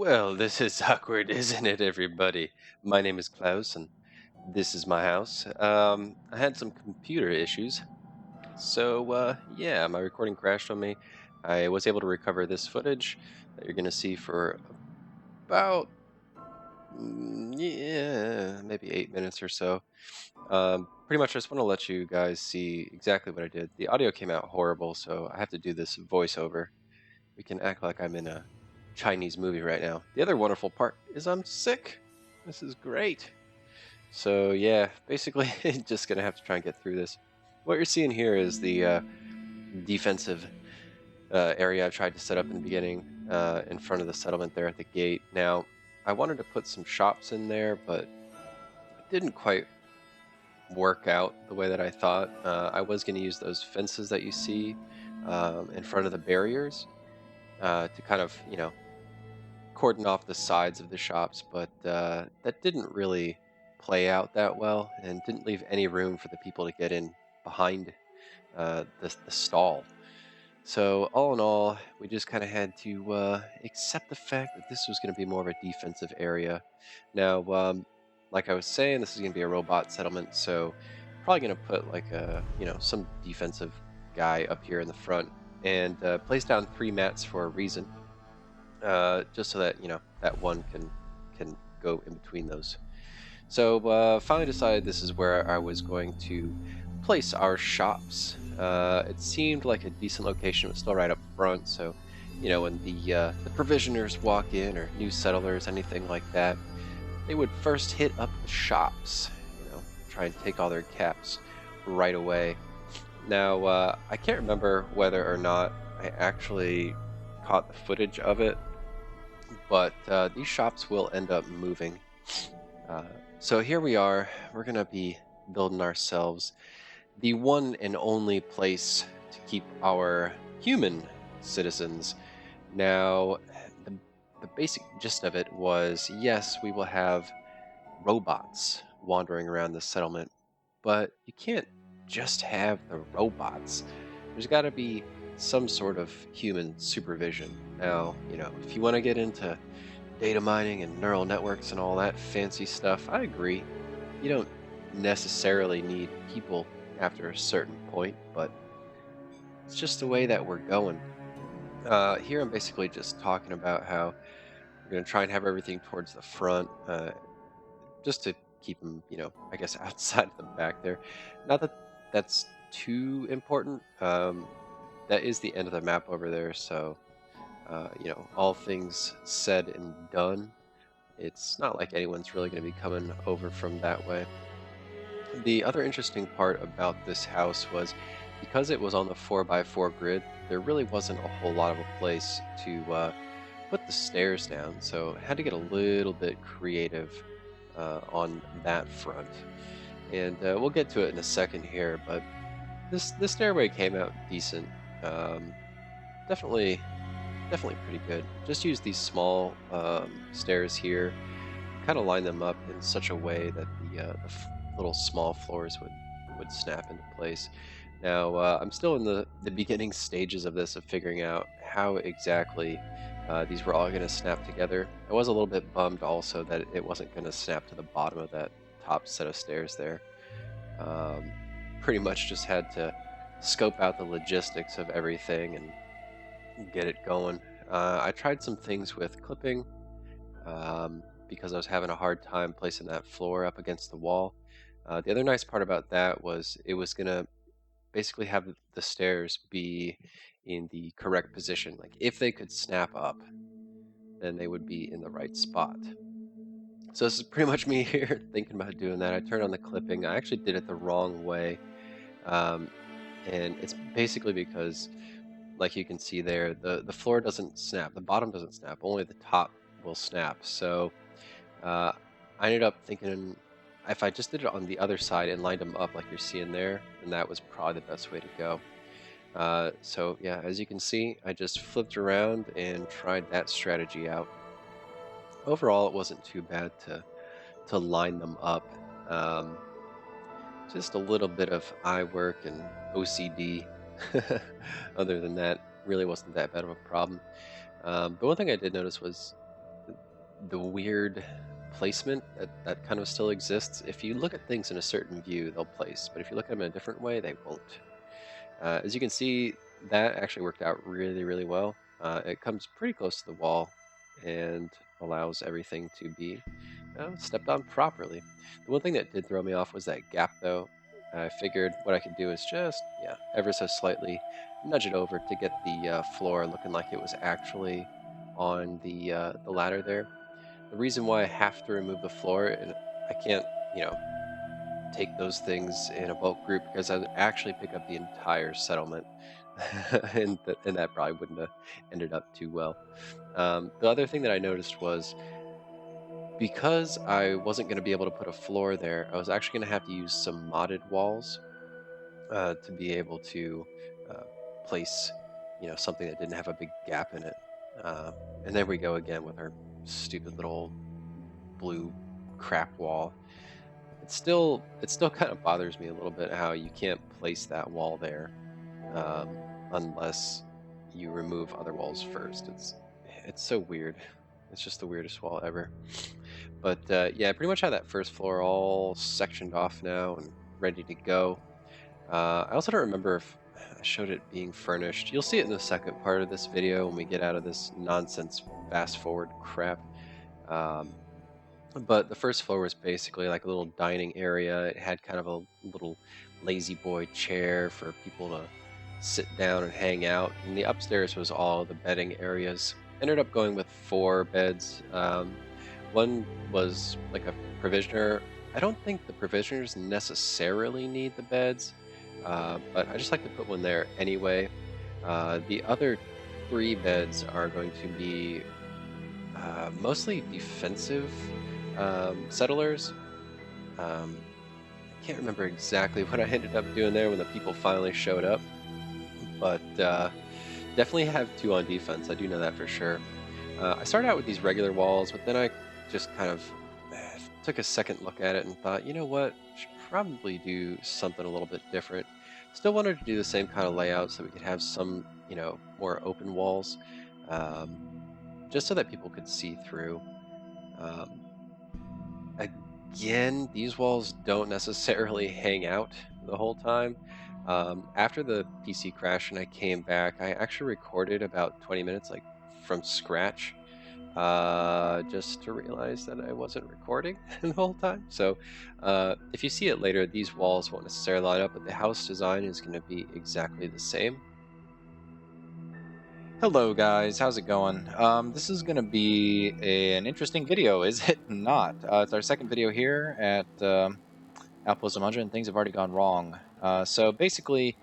Well, this is awkward, isn't it, everybody? My name is Klaus, and this is my house. I had some computer issues, so yeah, my recording crashed on me. I was able to recover this footage that you're going to see for about, yeah, maybe 8 minutes or so. Pretty much, I just want to let you guys see exactly what I did. The audio came out horrible, so I have to do this voiceover. We can act like I'm in a Chinese movie right now. The other wonderful part is I'm sick. This is great. So yeah, basically just gonna have to try and get through this. What you're seeing here is the defensive area I tried to set up in the beginning in front of the settlement there at the gate. Now, I wanted to put some shops in there, but it didn't quite work out the way that I thought. I was going to use those fences that you see in front of the barriers to kind of, cordon off the sides of the shops, but that didn't really play out that well and didn't leave any room for the people to get in behind the stall. So all in all, we just kind of had to accept the fact that this was going to be more of a defensive area. Now, like I was saying, this is going to be a robot settlement, so probably going to put like some defensive guy up here in the front and place down 3 mats for a reason, just so that that one can go in between those. So finally decided this is where I was going to place our shops. It seemed like a decent location. It was still right up front, so when the provisioners walk in or new settlers, anything like that, they would first hit up the shops. Try and take all their caps right away. Now I can't remember whether or not I actually caught the footage of it, but these shops will end up moving. Uh, so here we are. We're going to be building ourselves the one and only place to keep our human citizens. Now, the, the basic gist of it was yes, we will have robots wandering around the settlement, but you can't just have the robots. There's got to be some sort of human supervision. Now, if you want to get into data mining and neural networks and all that fancy stuff, I agree. You don't necessarily need people after a certain point, but it's just the way that we're going. Here I'm basically just talking about how we're going to try and have everything towards the front, just to keep them, I guess outside of the back there. Not that that's too important. That is the end of the map over there, so all things said and done, it's not like anyone's really going to be coming over from that way. The other interesting part about this house was because it was on the 4x4 grid, there really wasn't a whole lot of a place to put the stairs down, so I had to get a little bit creative on that front. And we'll get to it in a second here, but this stairway came out decent. Um, definitely Definitely pretty good. Just use these small stairs here, kind of line them up in such a way that the little small floors would snap into place. Now, I'm still in the beginning stages of this, of figuring out how exactly these were all going to snap together. I was a little bit bummed also that it wasn't going to snap to the bottom of that top set of stairs there. Um, Pretty much just had to scope out the logistics of everything and get it going. I tried some things with clipping because I was having a hard time placing that floor up against the wall. The other nice part about that was it was going to basically have the stairs be in the correct position. Like if they could snap up, then they would be in the right spot. So this is pretty much me here thinking about doing that. I turned on the clipping. I actually did it the wrong way. Um, and it's basically because like you can see there, the floor doesn't snap, the bottom doesn't snap, only the top will snap. So uh, I ended up thinking if I just did it on the other side and lined them up like you're seeing there, then that was probably the best way to go. So yeah, as you can see, I just flipped around and tried that strategy out. Overall, it wasn't too bad to line them up. Um, just a little bit of eye work and OCD. Other than that, really wasn't that bad of a problem. But one thing I did notice was the weird placement that kind of still exists. If you look at things in a certain view, they'll place, but if you look at them in a different way, they won't. As you can see, that actually worked out really, really well. It comes pretty close to the wall and allows everything to be stepped on properly. The one thing that did throw me off was that gap, though. I figured what I could do is just, yeah, ever so slightly nudge it over to get the floor looking like it was actually on the ladder there. The reason why I have to remove the floor and I can't, take those things in a bulk group because I'd actually pick up the entire settlement, and that probably wouldn't have ended up too well. The other thing that I noticed was because I wasn't going to be able to put a floor there, I was actually going to have to use some modded walls to be able to uh, place, something that didn't have a big gap in it. Uh, and there we go again with our stupid little blue crap wall. It still kind of bothers me a little bit how you can't place that wall there unless you remove other walls first. It's so weird. It's just the weirdest wall ever. But yeah, I pretty much have that first floor all sectioned off now and ready to go. I also don't remember if I showed it being furnished. You'll see it in the second part of this video when we get out of this nonsense fast forward crap. Um, but the first floor was basically like a little dining area. It had kind of a little lazy boy chair for people to sit down and hang out. And the upstairs was all the bedding areas. Ended up going with 4 beds. One was like a provisioner. I don't think the provisioners necessarily need the beds, but I just like to put one there anyway. The other 3 beds are going to be mostly defensive settlers. Um, I can't remember exactly what I ended up doing there when the people finally showed up, but definitely have 2 on defense. I do know that for sure. I started out with these regular walls, but then I just kind of took a second look at it and thought, you know what, should probably do something a little bit different. Still wanted to do the same kind of layout so we could have some, more open walls, um, just so that people could see through. Um, Again, these walls don't necessarily hang out the whole time. After the PC crash and I came back, I actually recorded about 20 minutes, like from scratch, just to realize that I wasn't recording the whole time. So if you see it later, these walls won't necessarily line up, but the house design is going to be exactly the same. Hello guys, how's it going? This is going to be an interesting video, is it not? It's our second video here at Outpost Zimonja, and things have already gone wrong. So basically,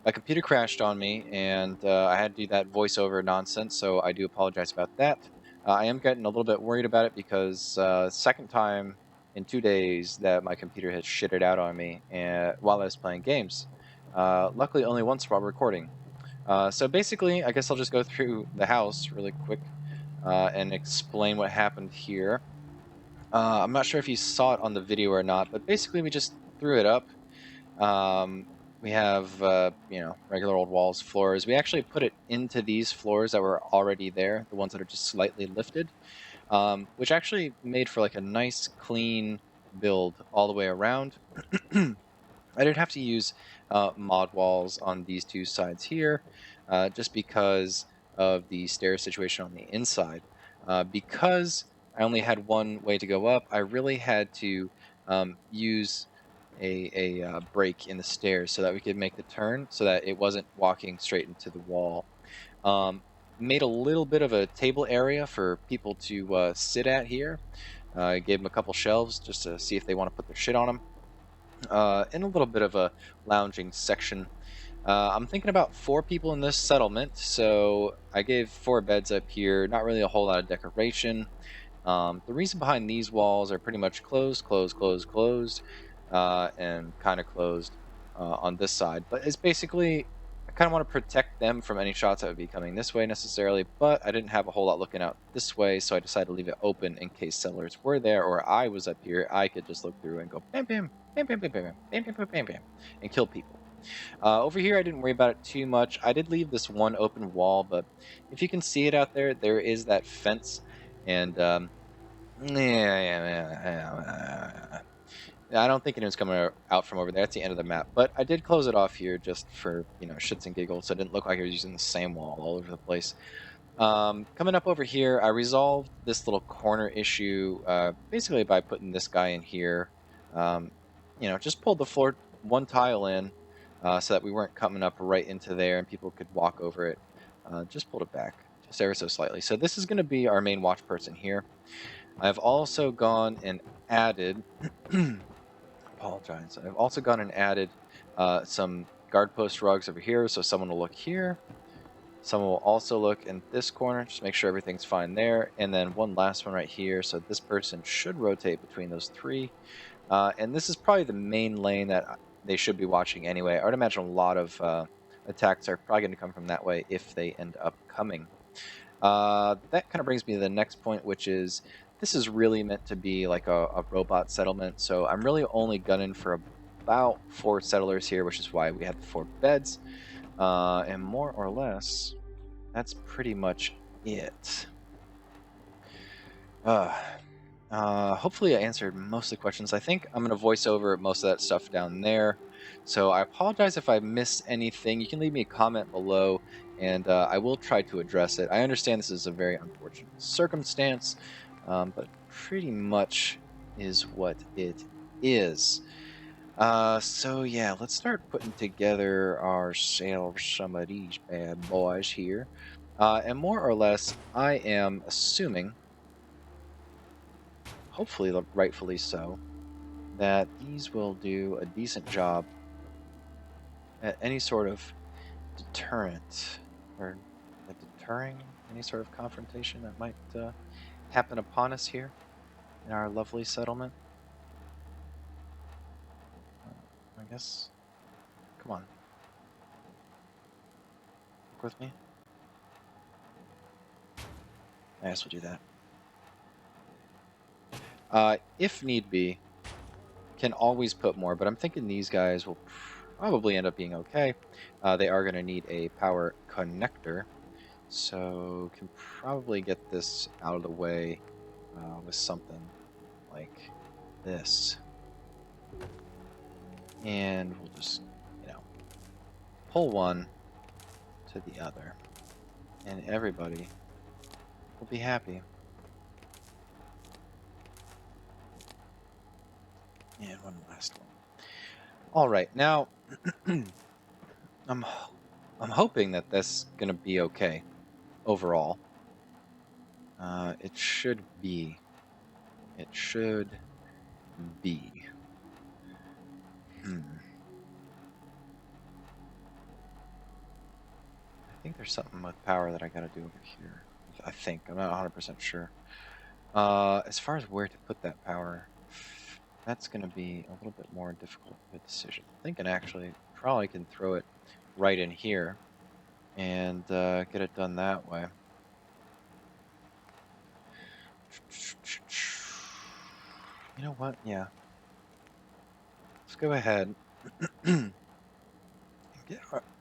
my computer crashed on me, and I had to do that voiceover nonsense, so I do apologize about that. I am getting a little bit worried about it because second time in 2 days that my computer has shitted out on me while I was playing games. Luckily, only once while recording. So basically, I guess I'll just go through the house really quick and explain what happened here. I'm not sure if you saw it on the video or not, but basically we just threw it up. We have, regular old walls, floors. We actually put it into these floors that were already there, the ones that are just slightly lifted, which actually made for like a nice, clean build all the way around. I did have to use mod walls on these 2 sides here, just because of the stair situation on the inside. Because I only had one way to go up, I really had to use a break in the stairs so that we could make the turn so that it wasn't walking straight into the wall. Um, Made a little bit of a table area for people to sit at here. I gave them a couple shelves just to see if they want to put their shit on them, and a little bit of a lounging section. I'm thinking about 4 people in this settlement, so I gave 4 beds up here. Not really a whole lot of decoration. The reason behind these walls are pretty much closed, closed, closed, closed, and kind of closed on this side. But it's basically, I kind of want to protect them from any shots that would be coming this way necessarily, but I didn't have a whole lot looking out this way, so I decided to leave it open in case settlers were there or I was up here. I could just look through and go bam, bam, bam, bam, bam, bam, bam, bam, bam, bam, bam, bam, and kill people. Over here, I didn't worry about it too much. I did leave this one open wall, but if you can see it out there, there is that fence, and Yeah, I don't think anyone's coming out from over there. That's the end of the map. But I did close it off here just for, shits and giggles. So it didn't look like I was using the same wall all over the place. Coming up over here, I resolved this little corner issue basically by putting this guy in here. Um, just pulled the floor one tile in so that we weren't coming up right into there and people could walk over it. Just pulled it back just ever so slightly. So this is going to be our main watch person here. I've also gone and added, apologize. I've also gone and added some guard post rugs over here. So someone will look here. Someone will also look in this corner, just make sure everything's fine there. And then one last one right here. So this person should rotate between those three. And this is probably the main lane that they should be watching anyway. I would imagine a lot of attacks are probably going to come from that way if they end up coming. That kind of brings me to the next point, which is this is really meant to be like a robot settlement. So I'm really only gunning for about 4 settlers here, which is why we have the 4 beds. And more or less, that's pretty much it. Hopefully I answered most of the questions. I think I'm going to voice over most of that stuff down there. So I apologize if I missed anything. You can leave me a comment below, and I will try to address it. I understand this is a very unfortunate circumstance, but pretty much is what it is. So yeah, let's start putting together ourselves some of these bad boys here. And more or less, I am assuming, hopefully rightfully so, that these will do a decent job at any sort of deterrent or deterring any sort of confrontation that might happen upon us here in our lovely settlement. I guess, come on, work with me. I guess we'll do that. If need be, can always put more, but I'm thinking these guys will probably end up being okay. They are going to need a power connector, so can probably get this out of the way with something like this. And we'll just, pull one to the other, and everybody will be happy. And one last one. All right, now I'm hoping that this is gonna be okay overall. It should be. It should be. I think there's something with power that I gotta do over here. I think. I'm not 100% sure. As far as where to put that power, that's gonna be a little bit more difficult of a decision. I'm thinking actually probably can throw it right in here and get it done that way. You know what? Yeah. Let's go ahead.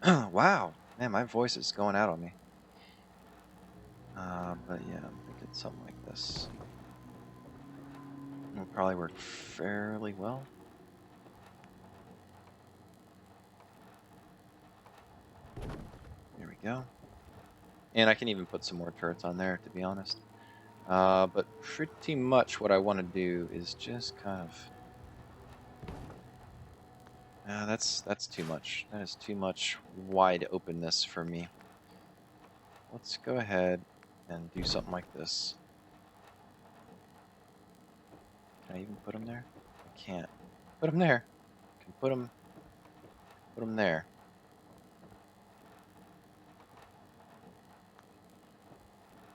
Wow. Man, my voice is going out on me. But yeah, I'm thinking something like this. It'll probably work fairly well. There we go. And I can even put some more turrets on there, to be honest. But pretty much what I want to do is just kind of... that's too much. That is too much wide openness for me. Let's go ahead and do something like this. Can I even put them there? I can't. Put them there. I can put them there.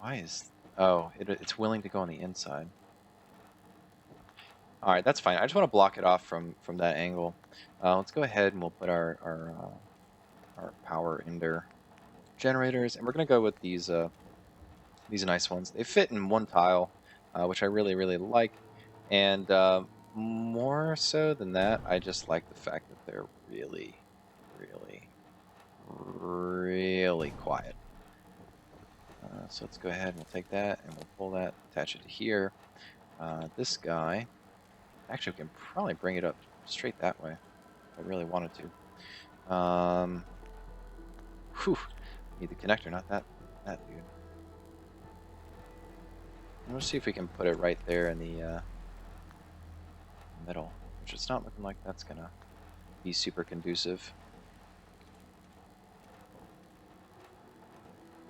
Why is... Oh, it's willing to go on the inside. All right, that's fine. I just want to block it off from that angle. Let's go ahead and we'll put our power ender generators, and we're gonna go with these nice ones. They fit in one tile, which I really like, and more so than that, I just like the fact that they're really quiet. So let's go ahead and we'll take that and we'll pull that, attach it to here. This guy, actually, we can probably bring it up straight that way if I really wanted to. Whew, need the connector, not that dude. Let's see if we can put it right there in the middle, which it's not looking like that's gonna be super conducive.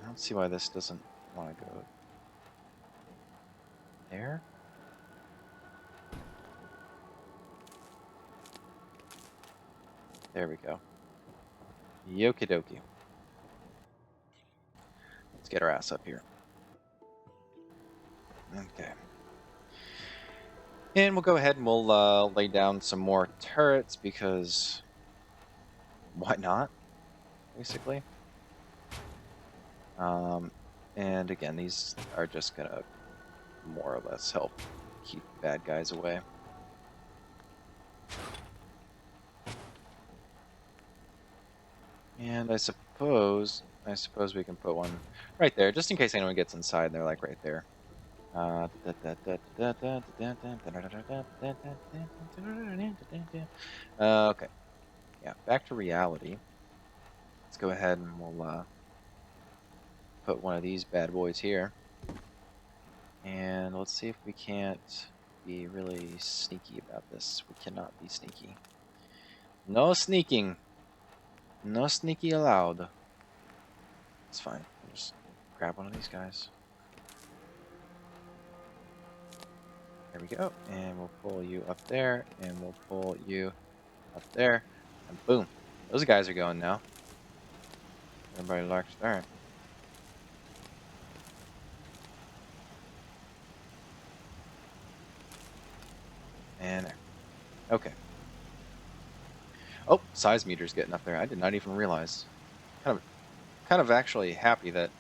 I don't see why this doesn't want to go there. There we go. Yoki dokie. Let's get our ass up here. Okay. And we'll go ahead and we'll lay down some more turrets because why not, basically. And again, these are just gonna more or less help keep bad guys away. And I suppose we can put one right there, just in case anyone gets inside. They're like right there. Okay. Yeah, back to reality. Let's go ahead and we'll put one of these bad boys here. And let's see if we can't be really sneaky about this. We cannot be sneaky. No sneaking. No sneaky allowed. It's fine. We'll just grab one of these guys. There we go. And we'll pull you up there. And we'll pull you up there. And boom. Those guys are going now. Everybody likes that. And there. Okay. Oh, size meter's getting up there. I did not even realize. Kind of actually happy that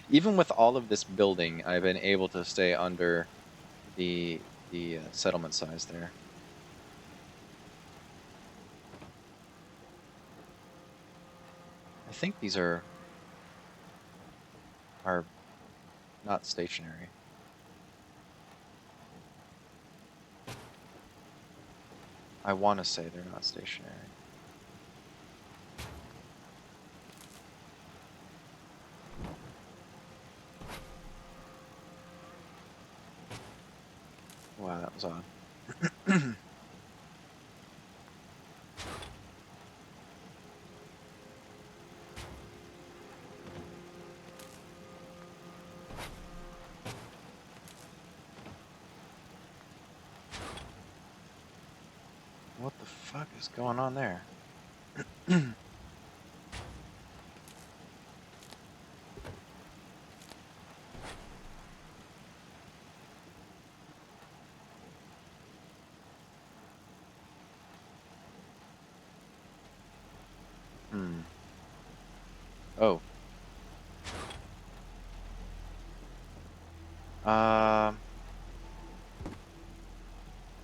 even with all of this building, I've been able to stay under the settlement size there. I think these are not stationary. I want to say they're not stationary. Wow, that was odd. What the fuck is going on there? Oh.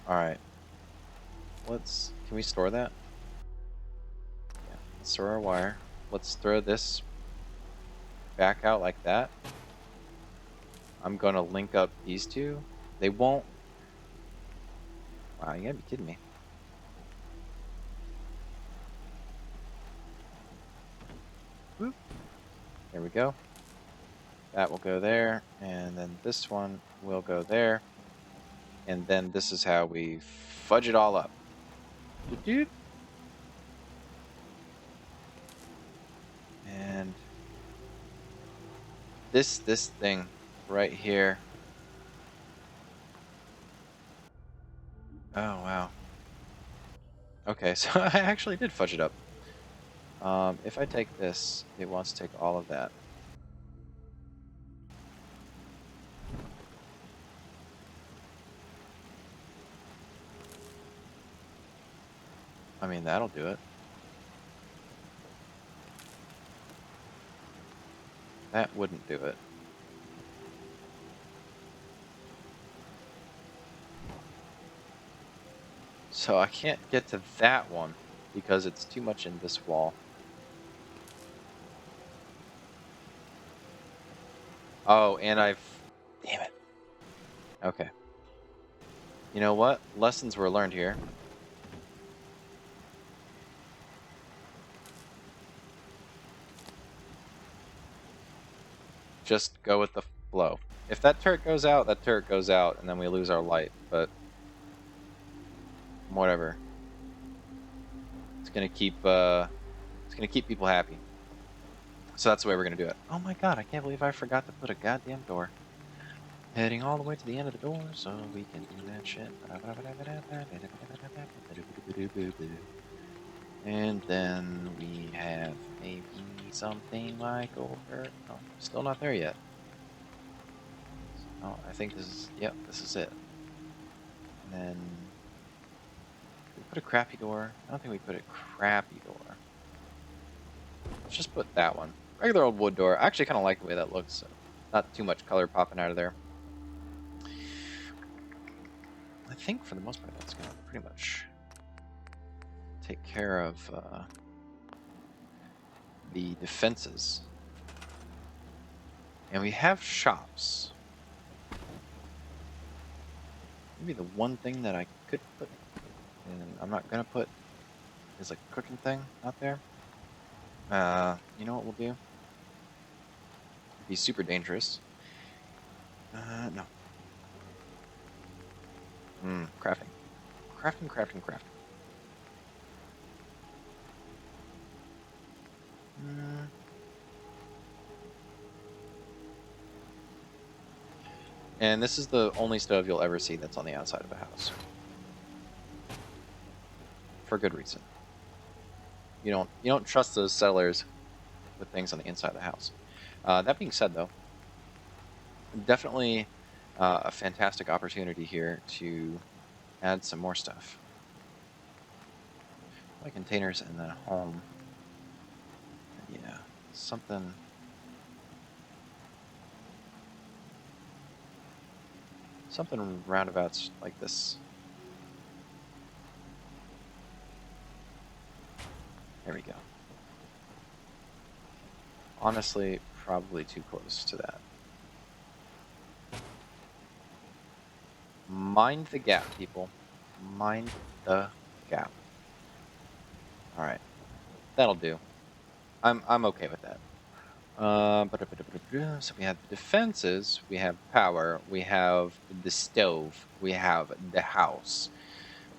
Alright. Can we store that? Yeah, let's store our wire. Let's throw this back out like that. I'm gonna link up these two. They won't. Wow, you gotta be kidding me. Whoop. There we go. That will go there, and then this one will go there. And then this is how we fudge it all up. And this thing right here. Oh, wow. Okay, so I actually did fudge it up. If I take this, it wants to take all of that. I mean, that'll do it. That wouldn't do it. So I can't get to that one because it's too much in this wall. Oh, and Damn it. Okay. You know what? Lessons were learned here. Just go with the flow. If that turret goes out, that turret goes out, and then we lose our light, but whatever. It's gonna keep people happy. So that's the way we're gonna do it. Oh my god, I can't believe I forgot to put a goddamn door. Heading all the way to the end of the door so we can do that shit. And then we have maybe something like over. Oh, still not there yet. Oh, I think this is, yep, this is it. And then we put a crappy door. I don't think we put a crappy door. Let's just put that one. Regular old wood door. I actually kind of like the way that looks. So not too much color popping out of there. I think for the most part that's going to pretty much take care of the defenses. And we have shops. Maybe the one thing that I could put, and I'm not going to put, is a cooking thing out there. You know what we'll do? It'd be super dangerous. No. Crafting. Crafting. And this is the only stove you'll ever see that's on the outside of a house. For good reason. You don't trust those settlers with things on the inside of the house. That being said, though, definitely a fantastic opportunity here to add some more stuff. Like containers and then home. Yeah, something. Something roundabouts like this. There we go. Honestly, probably too close to that. Mind the gap, people. Mind the gap. All right, that'll do. I'm okay with that. So we have defenses, we have power, we have the stove, we have the house.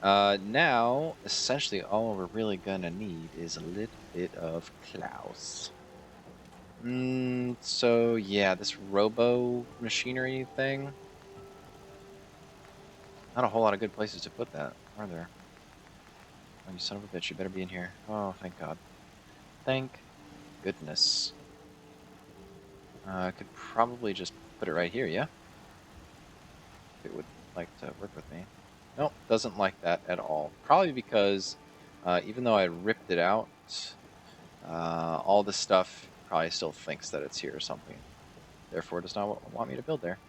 Now, essentially, all we're really gonna need is a little bit of Klaus. So yeah, this robo machinery thing. Not a whole lot of good places to put that, are there? Oh, you son of a bitch, you better be in here. Oh, thank God. Thank goodness. I could probably just put it right here, yeah? If it would like to work with me. Nope, doesn't like that at all. Probably because even though I ripped it out, all this stuff probably still thinks that it's here or something. Therefore, does not want me to build there.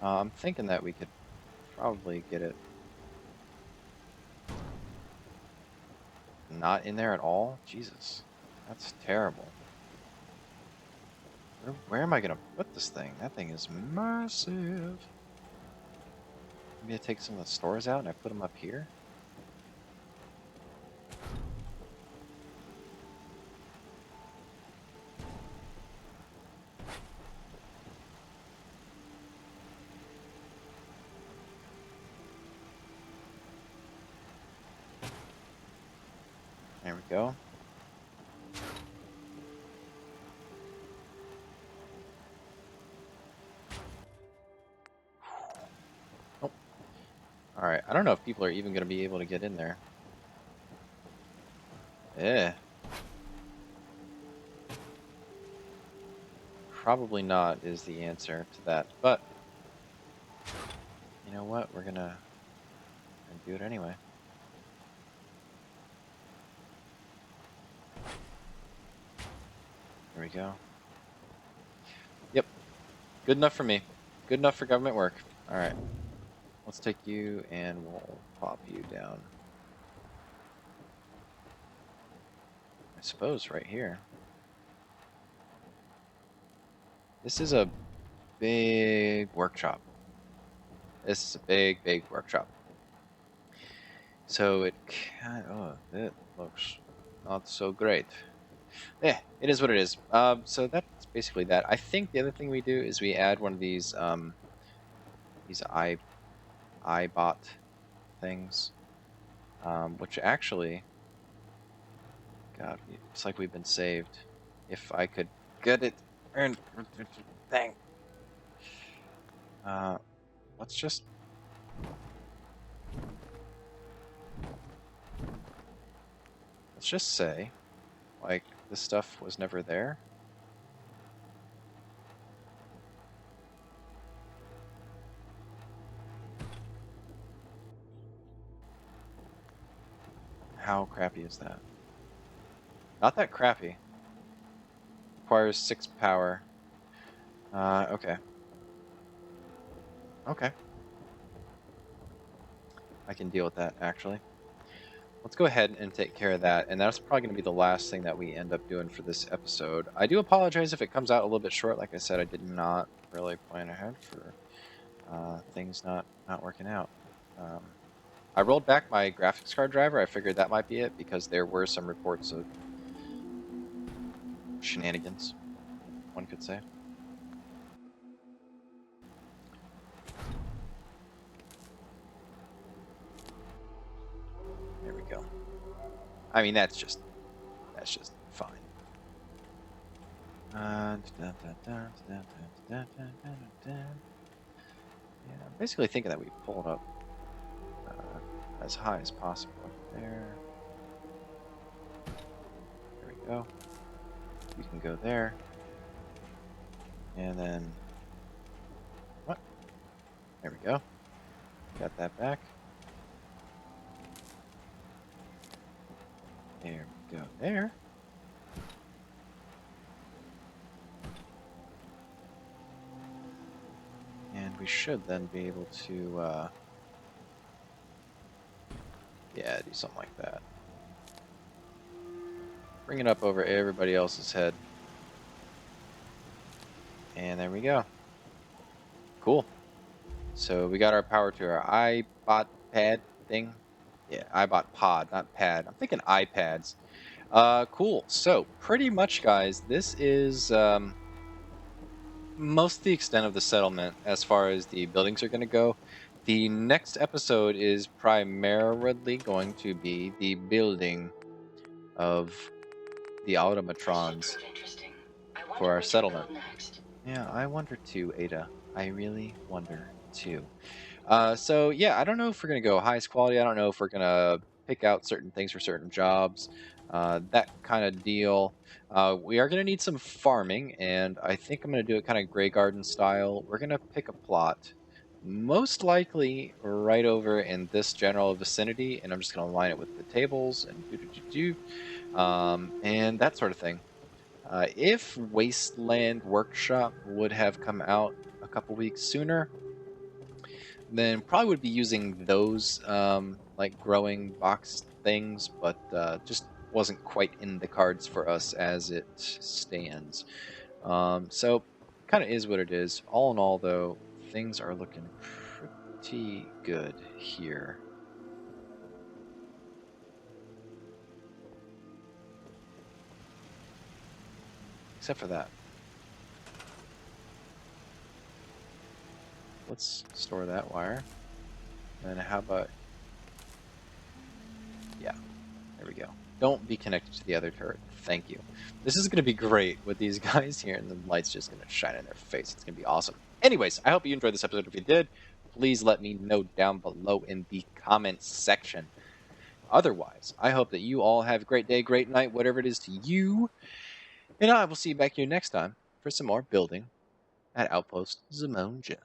I'm thinking that we could probably get it not in there at all. Jesus, that's terrible. Where am I going to put this thing? That thing is massive. Maybe I take some of the stores out and I put them up here. There we go. Oh. Alright, I don't know if people are even going to be able to get in there. Eh. Probably not is the answer to that, but you know what? We're gonna do it anyway. There we go. Yep. Good enough for me. Good enough for government work. Alright. Let's take you and we'll pop you down. I suppose right here. This is a big workshop. This is a big, big workshop. So it looks not so great. Yeah, it is what it is. So that's basically that. I think the other thing we do is we add one of these iBot things, which actually, God, it's like we've been saved. If I could get it, and dang. Let's just say, like, this stuff was never there. How crappy is that? Not that crappy. Requires 6 power. Okay. Okay. I can deal with that, actually. Let's go ahead and take care of that, and that's probably going to be the last thing that we end up doing for this episode. I do apologize if it comes out a little bit short. Like I said, I did not really plan ahead for things not working out. I rolled back my graphics card driver. I figured that might be it because there were some reports of shenanigans, one could say. There we go. I mean, that's just fine. Yeah, I'm basically thinking that we pull it up as high as possible. There we go. You can go there. And then, what? There we go. Got that back. There we go there. And we should then be able to, yeah, do something like that. Bring it up over everybody else's head. And there we go. Cool. So we got our power to our iBot pad thing. Yeah, iBot pod, not pad. I'm thinking iPads. Cool. So pretty much, guys, this is most of the extent of the settlement as far as the buildings are going to go. The next episode is primarily going to be the building of the automatrons for our settlement. Yeah, I wonder too, Ada. I really wonder too. So yeah, I don't know if we're gonna go highest quality. I don't know if we're gonna pick out certain things for certain jobs, that kind of deal. We are gonna need some farming, and I think I'm gonna do it kind of gray garden style. We're gonna pick a plot, most likely right over in this general vicinity, and I'm just gonna line it with the tables and and that sort of thing. If Wasteland Workshop would have come out a couple weeks sooner, then probably would be using those like growing box things, but just wasn't quite in the cards for us as it stands. So kind of is what it is. All in all, though, things are looking pretty good here. Except for that. Let's store that wire. And how about... Yeah, there we go. Don't be connected to the other turret. Thank you. This is going to be great with these guys here, and the light's just going to shine in their face. It's going to be awesome. Anyways, I hope you enjoyed this episode. If you did, please let me know down below in the comments section. Otherwise, I hope that you all have a great day, great night, whatever it is to you. And I will see you back here next time for some more building at Outpost Zimonja.